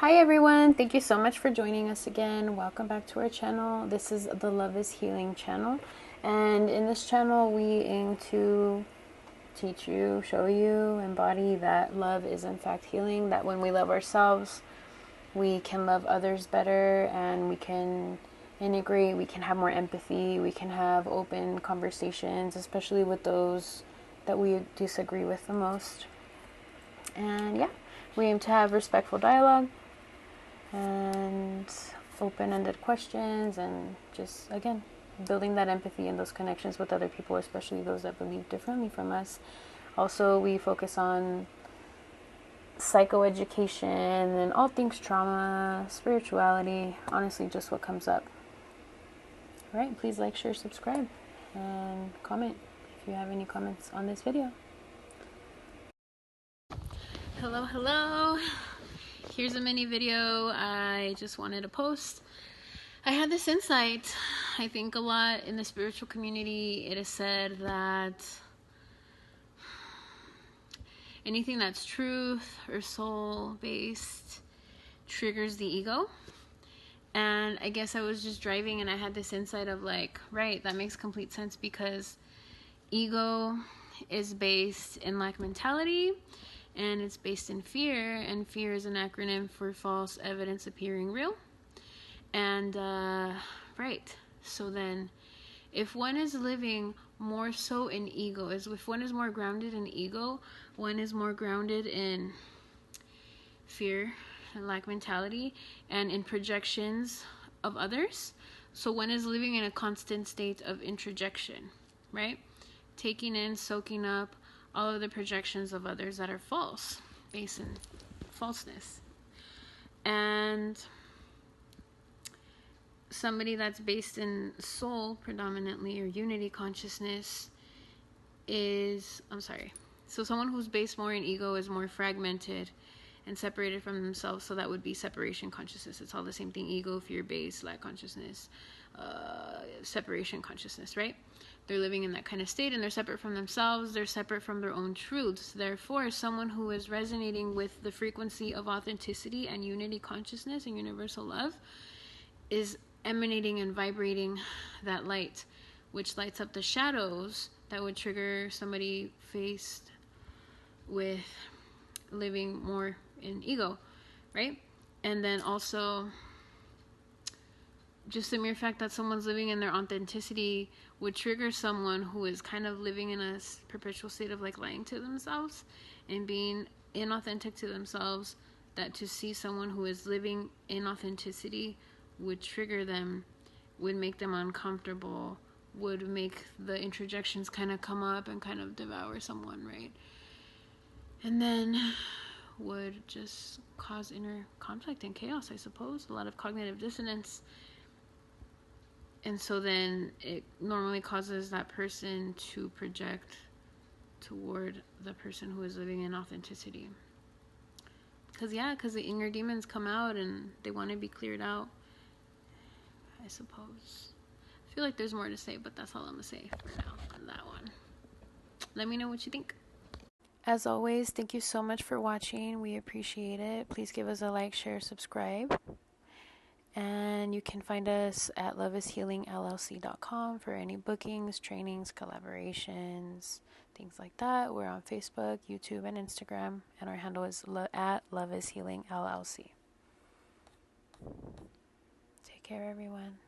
Hi everyone, thank you so much for joining us again. Welcome back to our channel. This is the Love is Healing channel, and in this channel we aim to teach you, show you, embody that love is in fact healing, that when we love ourselves we can love others better, and we can integrate, we can have more empathy, we can have open conversations, especially with those that we disagree with the most. And yeah, we aim to have respectful dialogue and open-ended questions, and just, again, building that empathy and those connections with other people, especially those that believe differently from us. Also, we focus on psychoeducation and all things trauma, spirituality, honestly, just what comes up. All right, please like, share, subscribe, and comment if you have any comments on this video. Hello. Here's a mini video I just wanted to post. I had this insight. I think a lot in the spiritual community, it is said that anything that's truth or soul-based triggers the ego. And I guess I was just driving and I had this insight of like, right, that makes complete sense, because ego is based in lack mentality, and it's based in fear, and fear is an acronym for false evidence appearing real. And right, so then if one is living more so in ego, if one is more grounded in ego, one is more grounded in fear and lack mentality and in projections of others. So one is living in a constant state of introjection, right? Taking in, soaking up all of the projections of others that are false, based in falseness. And somebody that's based in soul predominantly, or unity consciousness, so someone who's based more in ego is more fragmented and separated from themselves. So that would be separation consciousness. It's all the same thing: ego, fear based, lack consciousness, separation consciousness, right? They're living in that kind of state, and they're separate from themselves, they're separate from their own truths. Therefore, someone who is resonating with the frequency of authenticity and unity consciousness and universal love is emanating and vibrating that light, which lights up the shadows that would trigger somebody faced with living more in ego, right? And then also, just the mere fact that someone's living in their authenticity would trigger someone who is kind of living in a perpetual state of like lying to themselves and being inauthentic to themselves, that to see someone who is living in authenticity would trigger them, would make them uncomfortable, would make the introjections kind of come up and kind of devour someone, right? And then would just cause inner conflict and chaos, I suppose, a lot of cognitive dissonance. And so then it normally causes that person to project toward the person who is living in authenticity. Because the inner demons come out and they want to be cleared out, I suppose. I feel like there's more to say, but that's all I'm going to say for now on that one. Let me know what you think. As always, thank you so much for watching. We appreciate it. Please give us a like, share, subscribe. And you can find us at loveishealingllc.com for any bookings, trainings, collaborations, things like that. We're on Facebook, YouTube, and Instagram, and our handle is at loveishealingllc. Take care, everyone.